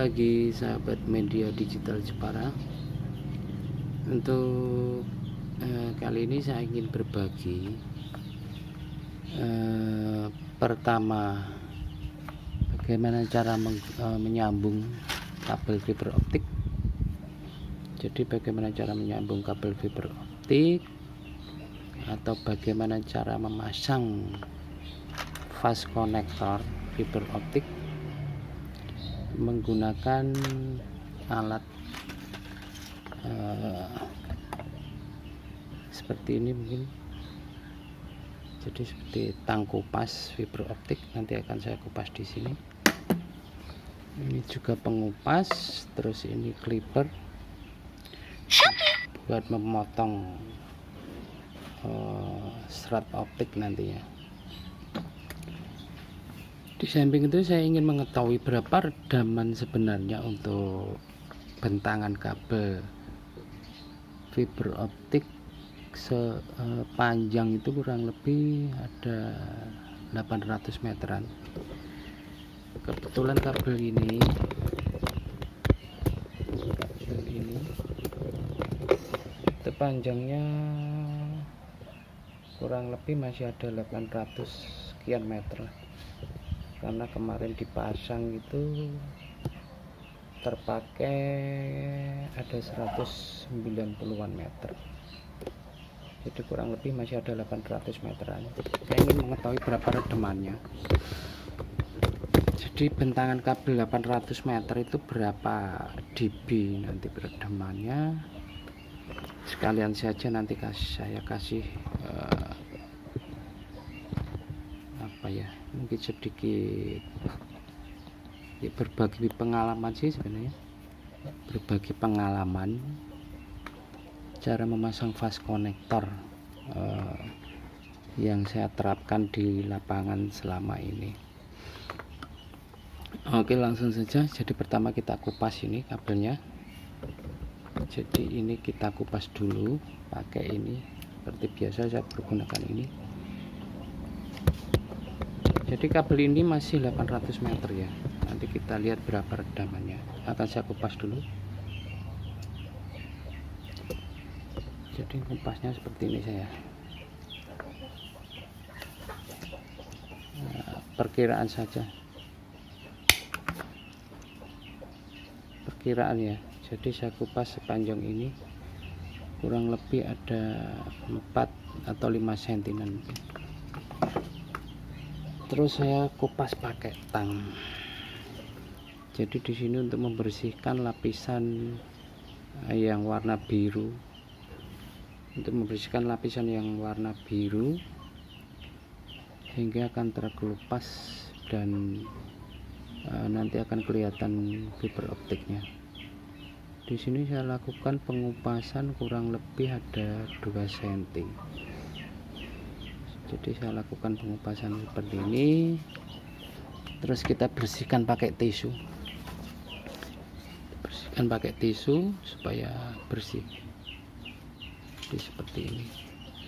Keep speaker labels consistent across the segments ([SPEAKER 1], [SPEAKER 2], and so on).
[SPEAKER 1] pagi sahabat media digital Jepara. Untuk kali ini saya ingin berbagi pertama bagaimana cara menyambung kabel fiber optik. Jadi bagaimana cara menyambung kabel fiber optik atau bagaimana cara memasang fast connector fiber optik menggunakan alat seperti ini mungkin. Jadi seperti tang kupas fiber optik, nanti akan saya kupas di sini. Ini juga pengupas, terus ini clipper buat memotong serat optik nantinya. Di samping itu saya ingin mengetahui berapa redaman sebenarnya untuk bentangan kabel fiber optik sepanjang itu kurang lebih ada 800 meteran. Kebetulan kabel ini itu panjangnya kurang lebih masih ada 800 sekian meter, karena kemarin dipasang itu terpakai ada 190-an meter, jadi kurang lebih masih ada 800 meteran. Saya ingin mengetahui berapa redamannya. Jadi bentangan kabel 800 meter itu berapa dB nanti redamannya, sekalian saja nanti saya kasih mungkin sedikit berbagi pengalaman sih sebenarnya, berbagi pengalaman cara memasang fast connector yang saya terapkan di lapangan selama ini. Oke, langsung saja. Jadi pertama kita kupas ini kabelnya. Jadi ini kita kupas dulu pakai ini, seperti biasa saya menggunakan ini. Jadi kabel ini masih 800 meter ya. Nanti kita lihat berapa redamannya. Akan saya kupas dulu. Jadi kupasnya seperti ini saya. Nah, perkiraan saja. Perkiraan ya. Jadi saya kupas sepanjang ini kurang lebih ada 4 atau 5 cm. Terus saya kupas pakai tang. Jadi di sini untuk membersihkan lapisan yang warna biru, hingga akan terkelupas dan nanti akan kelihatan fiber optiknya. Di sini saya lakukan pengupasan kurang lebih ada 2 cm. Jadi saya lakukan pengupasan seperti ini, terus kita bersihkan pakai tisu, supaya bersih. Jadi seperti ini,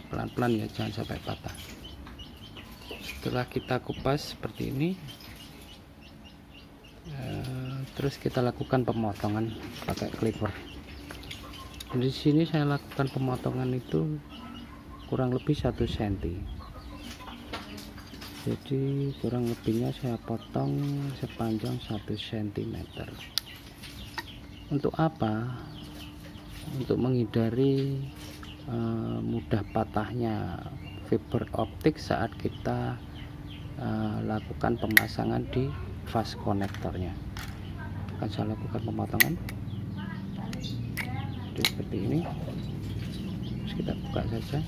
[SPEAKER 1] pelan-pelan ya, jangan sampai patah. Setelah kita kupas seperti ini, terus kita lakukan pemotongan pakai clipper. Di sini saya lakukan pemotongan itu kurang lebih 1 cm. Jadi kurang lebihnya saya potong sepanjang 1 cm. Untuk apa? Untuk menghindari mudah patahnya fiber optik saat kita lakukan pemasangan di fast connectornya. Akan saya lakukan pemotongan jadi seperti ini. Terus kita buka saja.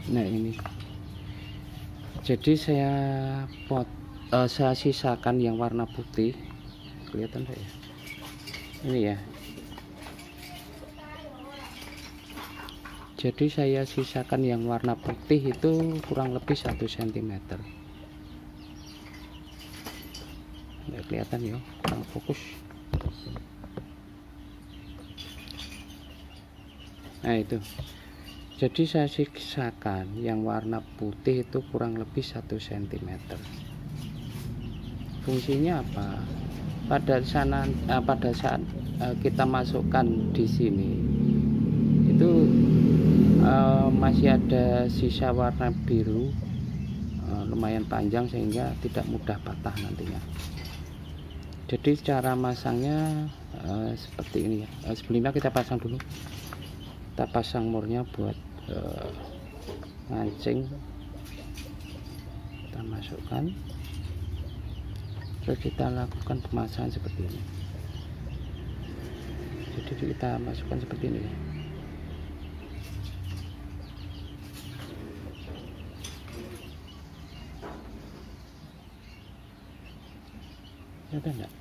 [SPEAKER 1] Nah ini, jadi saya sisakan yang warna putih, kelihatan saya ini ya. Jadi saya sisakan yang warna putih itu kurang lebih 1 cm. Nggak kelihatan ya, kurang fokus. Nah itu, jadi saya sisakan yang warna putih itu kurang lebih 1 cm. Fungsinya apa? Pada saat kita masukkan di sini itu masih ada sisa warna biru lumayan panjang sehingga tidak mudah patah nantinya. Jadi cara masangnya seperti ini ya. Sebelumnya kita pasang dulu, kita pasang murnya buat ngancing, kita masukkan, terus kita lakukan pemasangan seperti ini. Jadi kita masukkan seperti ini ya. Ada enggak?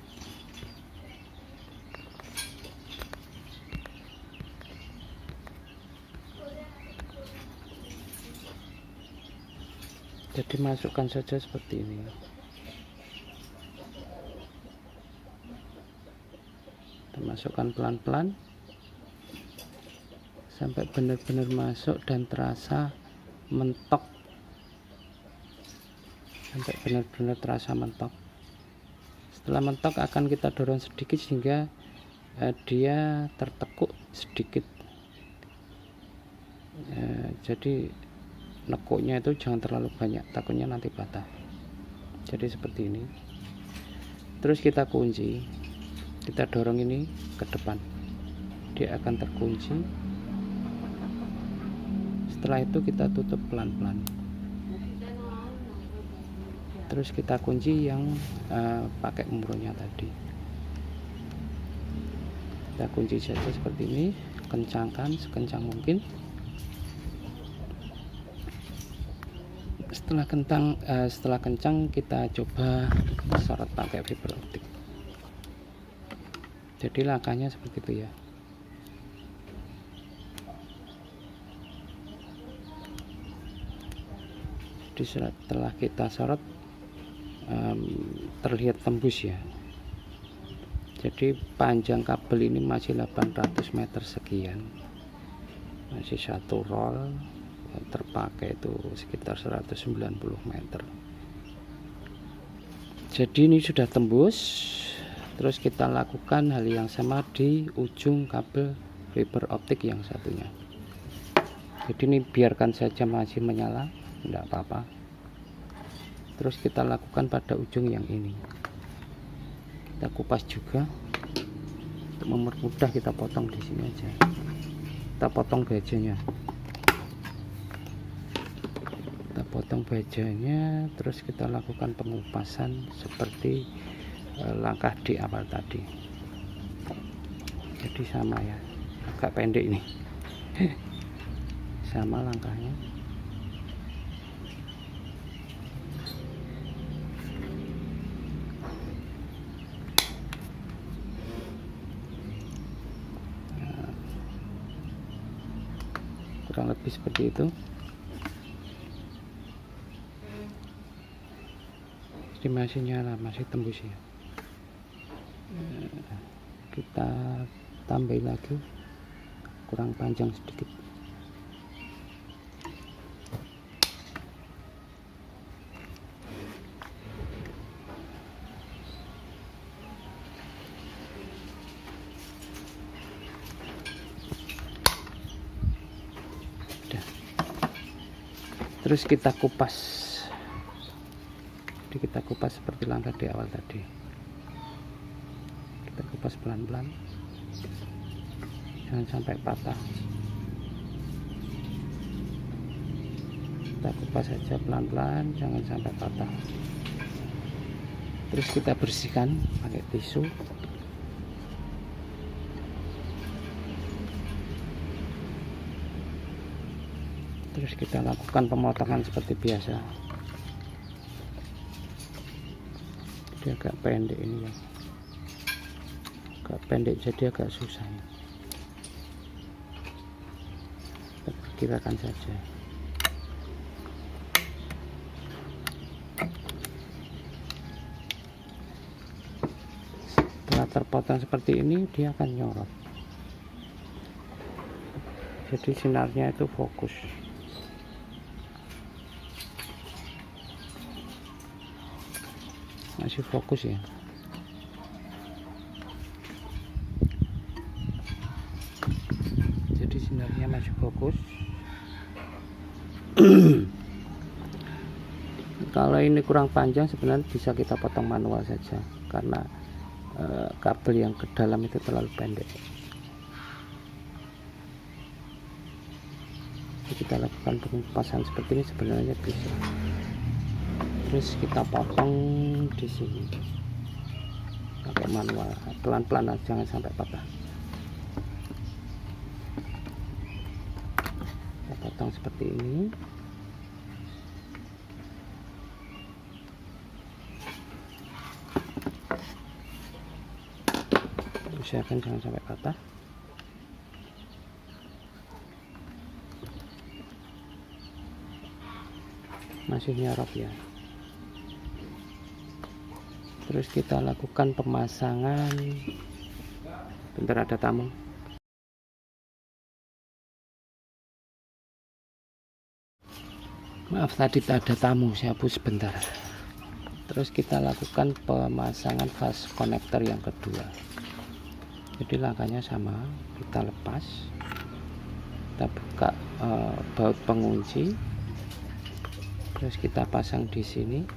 [SPEAKER 1] Jadi masukkan saja seperti ini. Kita masukkan pelan-pelan sampai benar-benar masuk dan terasa mentok, sampai benar-benar terasa mentok. Setelah mentok akan kita dorong sedikit sehingga dia tertekuk sedikit. Jadi nekuknya itu jangan terlalu banyak, takutnya nanti patah. Jadi seperti ini. Terus kita kunci, kita dorong ini ke depan, dia akan terkunci. Setelah itu kita tutup pelan-pelan. Terus kita kunci yang pakai umurnya tadi. Kita kunci saja seperti ini, kencangkan sekencang mungkin. Setelah kencang kita coba sorot pakai fiber optik. Jadi langkahnya seperti itu ya. Jadi setelah kita sorot terlihat tembus ya. Jadi panjang kabel ini masih 800 meter sekian, masih satu roll. Terpakai itu sekitar 190 meter. Jadi ini sudah tembus. Terus kita lakukan hal yang sama di ujung kabel fiber optik yang satunya. Jadi ini biarkan saja masih menyala, tidak apa-apa. Terus kita lakukan pada ujung yang ini. Kita kupas juga. Untuk mempermudah kita potong di sini aja. Kita potong bajanya. Potong bajanya, terus kita lakukan pengupasan seperti langkah di awal tadi. Jadi sama ya, agak pendek ini. Sama langkahnya. Nah, kurang lebih seperti itu. Masih nyala, masih tembus ya. Kita tambahin lagi, kurang panjang sedikit. Udah. Terus kita kupas. Jadi kita kupas seperti langkah di awal tadi. Kita kupas pelan-pelan, jangan sampai patah. Kita kupas saja pelan-pelan, jangan sampai patah. Terus kita bersihkan pakai tisu. Terus kita lakukan pemotongan seperti biasa. Dia agak pendek ini ya, agak pendek jadi agak susah ya. Kita perkirakan saja. Setelah terpotong seperti ini dia akan nyorot, jadi sinarnya itu fokus. masih fokus ya. Jadi sinarnya masih fokus. Kalau ini kurang panjang sebenarnya bisa kita potong manual saja, karena kabel yang ke dalam itu terlalu pendek. Jadi kita lakukan pengupasan seperti ini sebenarnya bisa. Terus kita potong di sini pakai manual, pelan-pelan, jangan sampai patah. Kita potong seperti ini. Usahakan jangan sampai patah. Masih nyorot ya. Terus kita lakukan pemasangan. Bentar, ada tamu. Maaf, tadi ada tamu, saya hapus sebentar. Terus kita lakukan pemasangan fast connector yang kedua. Jadi langkahnya sama, kita lepas, kita buka baut pengunci, terus kita pasang di sini,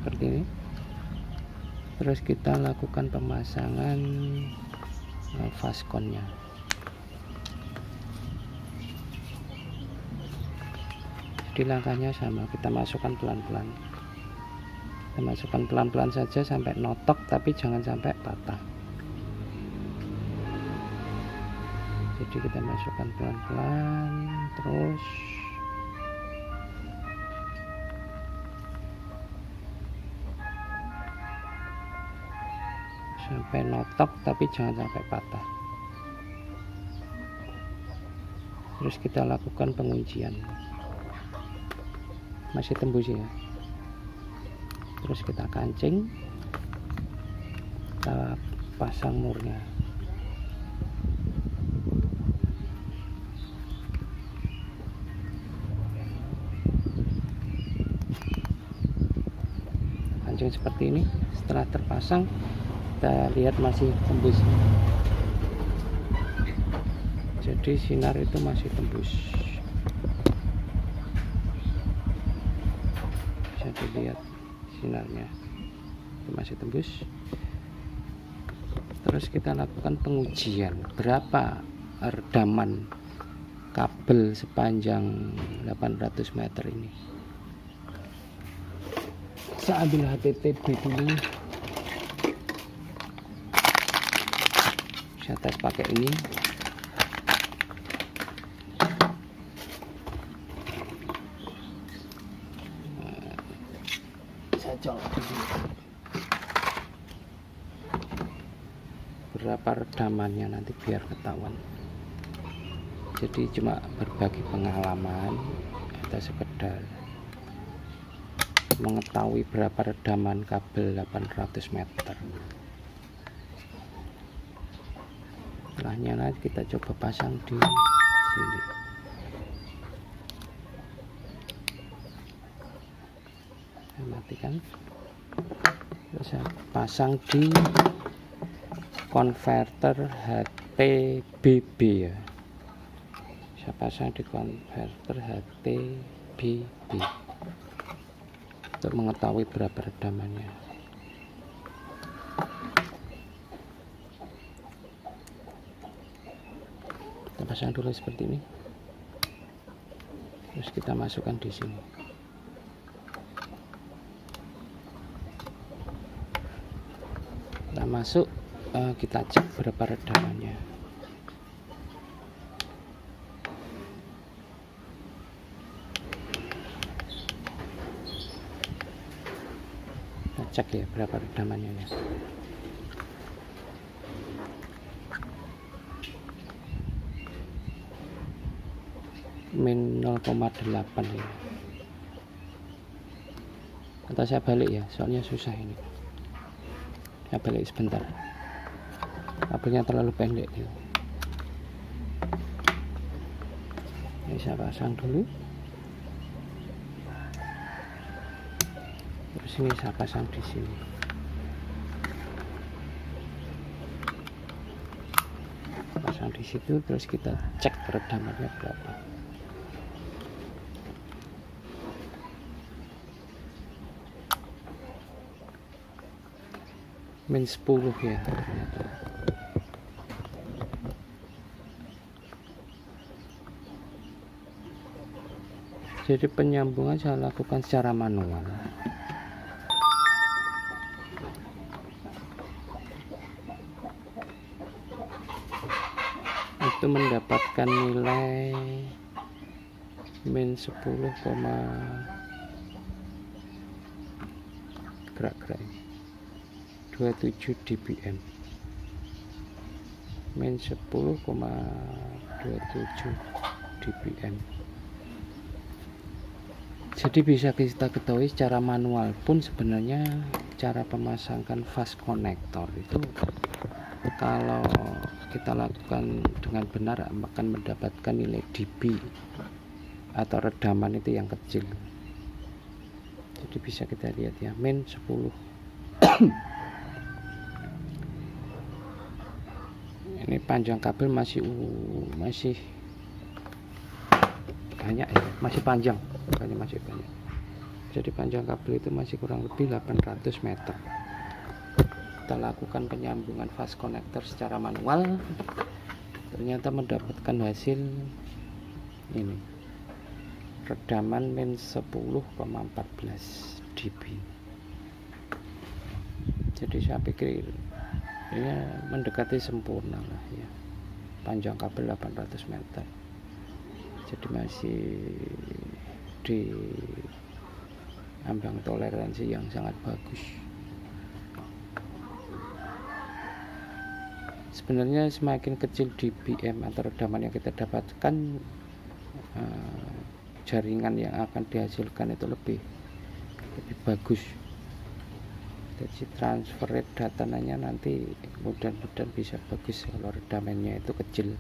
[SPEAKER 1] seperti ini. Terus kita lakukan pemasangan fastconnya. Jadi langkahnya sama, kita masukkan pelan-pelan. Kita masukkan pelan-pelan saja sampai notok, tapi jangan sampai patah. Jadi kita masukkan pelan-pelan, terus sampai notok, tapi jangan sampai patah. Terus kita lakukan penguncian. Masih tembus ya. Terus kita kancing, kita pasang murnya. Kancing seperti ini. Setelah terpasang, kita lihat masih tembus. Jadi sinar itu masih tembus. Bisa dilihat sinarnya itu masih tembus. Terus kita lakukan pengujian berapa redaman kabel sepanjang 800 meter ini. Saya ambil HTTB dulu, saya tes pakai ini. Saya colok dulu berapa redamannya nanti biar ketahuan. Jadi cuma berbagi pengalaman atau sekedar mengetahui berapa redaman kabel 800 meter. Setelahnya nanti kita coba pasang di sini. Saya matikan. Terus saya pasang di konverter HTBB ya. Saya pasang di konverter HTBB untuk mengetahui berapa redamannya. Kita pasang dulu seperti ini. Terus kita masukkan di sini. Kita masuk, kita cek berapa redamannya. Cek ya berapa redamannya ya. Min 0,8 ya. Atau saya balik ya, soalnya susah ini. Saya balik sebentar, kabelnya terlalu pendek ya. Ini saya pasang dulu, terus ini saya pasang di sini. Pasang di situ, terus kita cek redamannya berapa. Min 10 ya ternyata. Jadi penyambungan saya lakukan secara manual. Itu mendapatkan nilai min 10, gerak-gerak 27 dBm, min 10,27 dBm. Jadi bisa kita ketahui secara manual pun sebenarnya cara pemasangkan fast connector itu kalau kita lakukan dengan benar akan mendapatkan nilai dB atau redaman itu yang kecil. Jadi bisa kita lihat ya, min 10. Ini panjang kabel masih banyak ya, masih panjang, bukannya masih banyak. Jadi panjang kabel itu masih kurang lebih 800 meter. Kita lakukan penyambungan fast connector secara manual, ternyata mendapatkan hasil ini, redaman min 10,14 dB. Jadi saya pikir ini mendekati sempurna lah ya, panjang kabel 800 meter, jadi masih di ambang toleransi yang sangat bagus. Sebenarnya semakin kecil dBm atau redaman yang kita dapatkan, jaringan yang akan dihasilkan itu lebih bagus. Jadi transfer rate datanya nanti mudah-mudahan bisa bagus kalau redamannya itu kecil.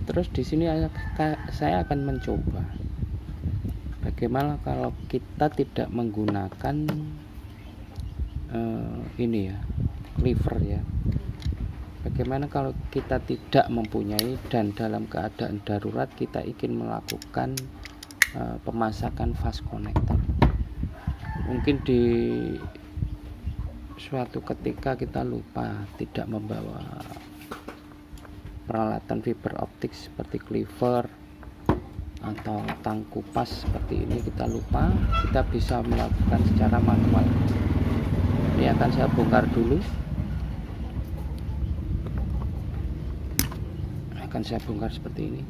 [SPEAKER 1] Terus di sini saya akan mencoba bagaimana kalau kita tidak menggunakan ini ya, cleaver ya. Bagaimana kalau kita tidak mempunyai dan dalam keadaan darurat kita ingin melakukan pemasangan fast connector. Mungkin di suatu ketika kita lupa tidak membawa peralatan fiber optik seperti cleaver atau tang kupas seperti ini, kita lupa, kita bisa melakukan secara manual. Ini akan saya bongkar dulu. Akan saya bongkar seperti ini.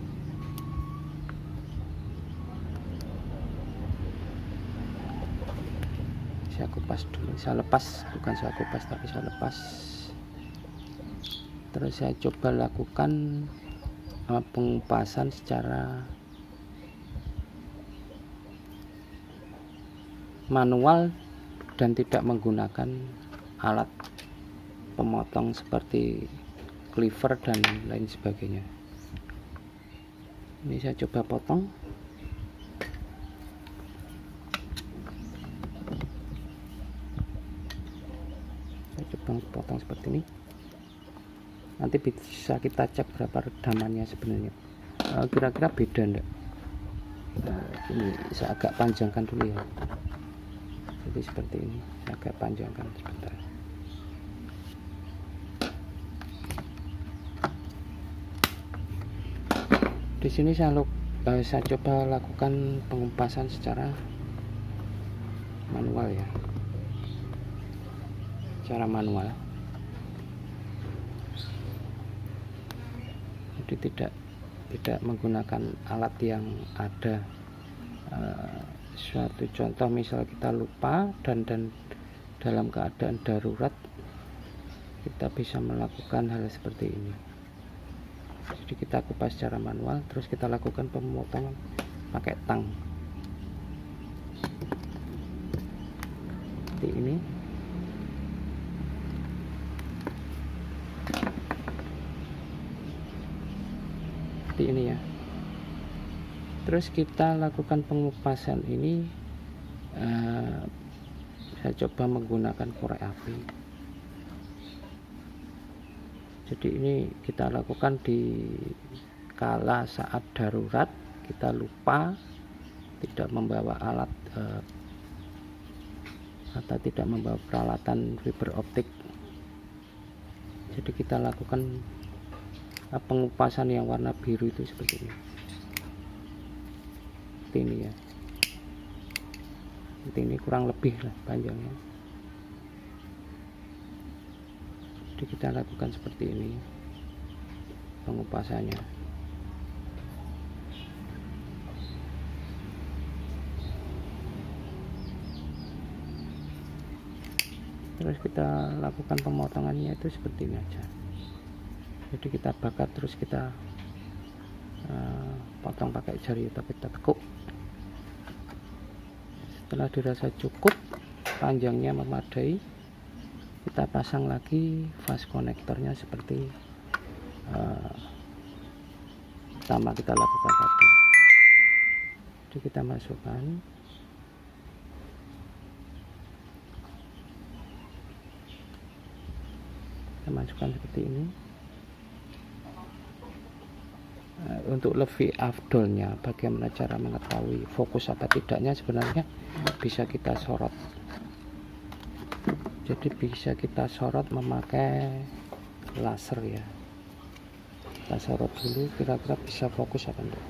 [SPEAKER 1] Saya kupas dulu, saya lepas, bukan saya kupas tapi saya lepas. Terus saya coba lakukan pengupasan secara manual dan tidak menggunakan alat pemotong seperti cleaver dan lain sebagainya. Ini saya coba potong. Saya coba potong seperti ini. Nanti bisa kita cek berapa redamannya sebenarnya. Kira-kira beda enggak? Ini saya agak panjangkan dulu ya. Jadi seperti ini, saya agak panjangkan sebentar. Di sini saya coba lakukan pengupasan secara manual ya, secara manual. Jadi tidak menggunakan alat yang ada. Suatu contoh misal kita lupa dan dalam keadaan darurat kita bisa melakukan hal seperti ini. Jadi kita kupas secara manual, terus kita lakukan pemotongan pakai tang seperti ini. Terus kita lakukan pengupasan ini, saya coba menggunakan korek api. Jadi ini kita lakukan di kala saat darurat, kita lupa tidak membawa alat atau tidak membawa peralatan fiber optik. Jadi kita lakukan pengupasan yang warna biru itu seperti ini ya. Ini kurang lebih lah panjangnya. Jadi kita lakukan seperti ini pengupasannya. Terus kita lakukan pemotongannya itu seperti ini aja. Jadi kita bakar, terus kita potong pakai jari atau kita tekuk. Setelah dirasa cukup panjangnya memadai, kita pasang lagi fast konektornya seperti pertama kita lakukan tadi. Jadi kita masukkan, seperti ini. Untuk lebih afdolnya, bagaimana cara mengetahui fokus apa tidaknya, sebenarnya bisa kita sorot. Jadi bisa kita sorot memakai laser ya. Kita sorot dulu, kira-kira bisa fokus apa enggak.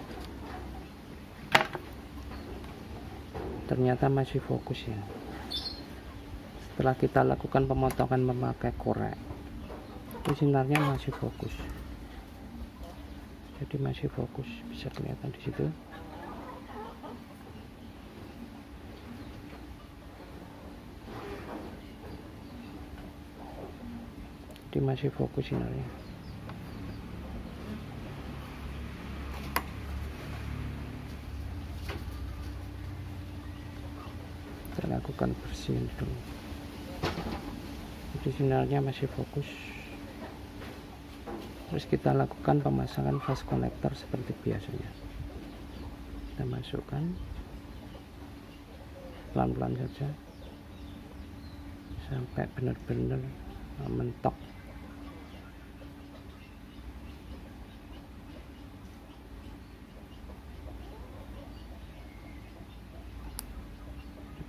[SPEAKER 1] Ternyata masih fokus ya. Setelah kita lakukan pemotongan memakai korek, itu sinarnya masih fokus. Jadi masih fokus, bisa kelihatan di situ. Jadi masih fokus sinarnya. Kita lakukan bersihin dulu. Jadi sinarnya masih fokus. Terus kita lakukan pemasangan fast connector seperti biasanya. Kita masukkan pelan-pelan saja sampai benar-benar mentok.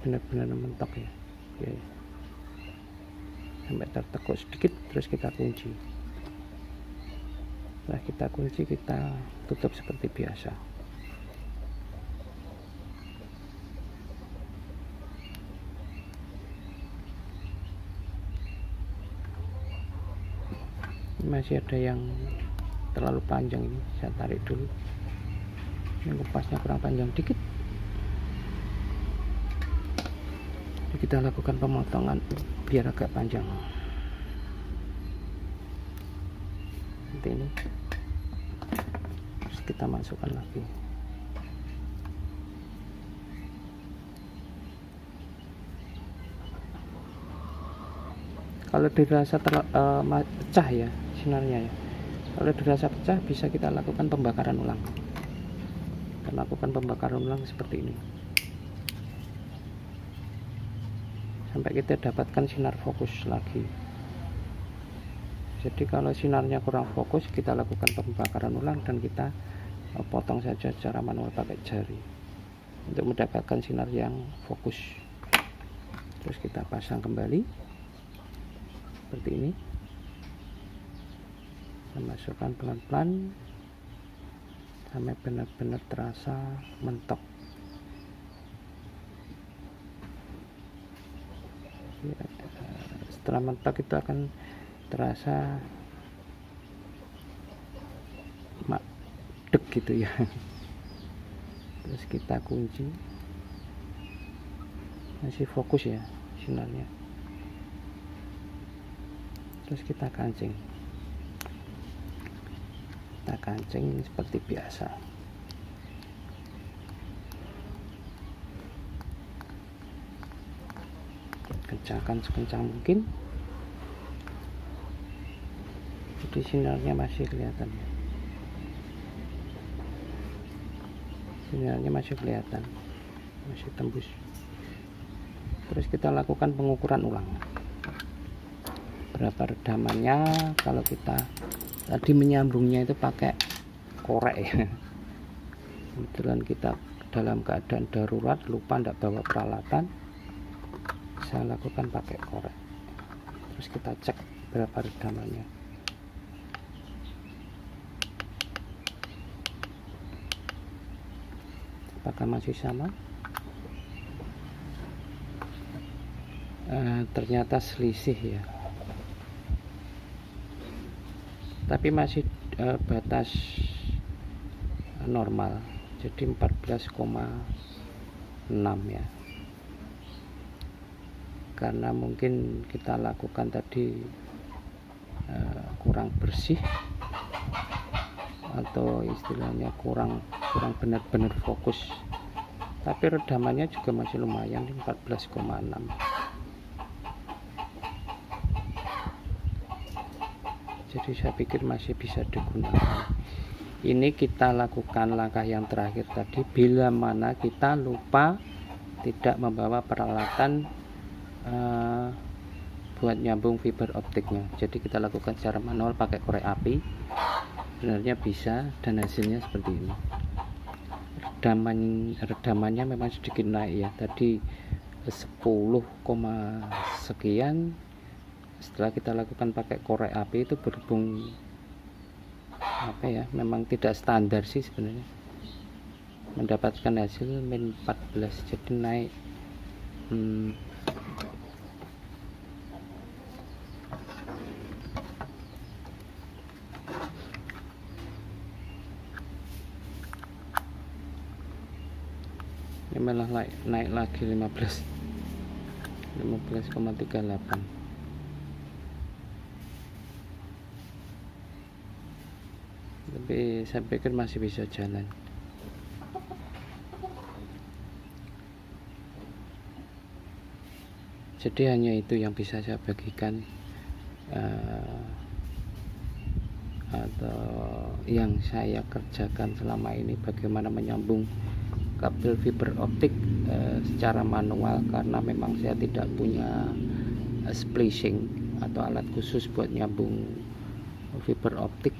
[SPEAKER 1] Benar-benar mentok ya. Oke. Sampai tertekuk sedikit, terus kita kunci. Setelah kita kunci, kita tutup seperti biasa. Masih ada yang terlalu panjang, ini saya tarik dulu. Ini kupasnya kurang panjang dikit. Jadi kita lakukan pemotongan biar agak panjang. Seperti ini. Terus kita masukkan lagi. Kalau dirasa pecah ya sinarnya ya. Kalau dirasa pecah, bisa kita lakukan pembakaran ulang. Kita lakukan pembakaran ulang seperti ini. Sampai kita dapatkan sinar fokus lagi. Jadi kalau sinarnya kurang fokus, kita lakukan pembakaran ulang dan kita potong saja secara manual pakai jari untuk mendapatkan sinar yang fokus. Terus kita pasang kembali seperti ini. Kita masukkan pelan-pelan sampai benar-benar terasa mentok. Setelah mentok itu akan terasa dek gitu ya. Terus kita kunci, masih fokus ya sinarnya. Terus kita kancing seperti biasa. Kencangkan sekencang mungkin. Jadi sinarnya masih kelihatan ya. sinyalnya masih kelihatan, masih tembus. Terus kita lakukan pengukuran ulang berapa redamannya. Kalau kita tadi menyambungnya itu pakai korek ya, kebetulan kita dalam keadaan darurat, lupa tidak bawa peralatan, saya lakukan pakai korek. Terus kita cek berapa redamannya. Apakah masih sama? Ternyata selisih ya, tapi masih batas normal, jadi 14,6 ya, karena mungkin kita lakukan tadi kurang bersih, atau istilahnya kurang benar-benar fokus. Tapi redamannya juga masih lumayan, 14,6. Jadi saya pikir masih bisa digunakan. Ini kita lakukan langkah yang terakhir tadi, bila mana kita lupa tidak membawa peralatan buat nyambung fiber optiknya. Jadi kita lakukan secara manual pakai korek api, sebenarnya bisa, dan hasilnya seperti ini. Redamannya memang sedikit naik ya, tadi 10, sekian. Setelah kita lakukan pakai korek api itu berhubung apa ya, memang tidak standar sih sebenarnya, mendapatkan hasil min 14, jadi naik ini malah naik lagi 15,38. Tapi saya pikir masih bisa jalan. Jadi hanya itu yang bisa saya bagikan, atau yang saya kerjakan selama ini, bagaimana menyambung kabel fiber optik secara manual, karena memang saya tidak punya splicing atau alat khusus buat nyambung fiber optik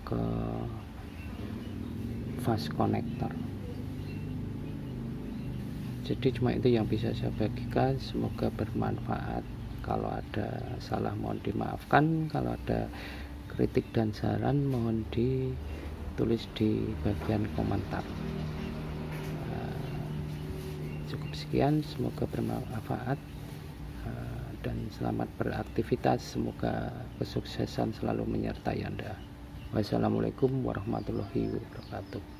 [SPEAKER 1] ke fast connector. Jadi cuma itu yang bisa saya bagikan, semoga bermanfaat. Kalau ada salah mohon dimaafkan, kalau ada kritik dan saran mohon ditulis di bagian komentar. Cukup sekian, semoga bermanfaat, dan selamat beraktivitas. Semoga kesuksesan selalu menyertai Anda. Wassalamualaikum warahmatullahi wabarakatuh.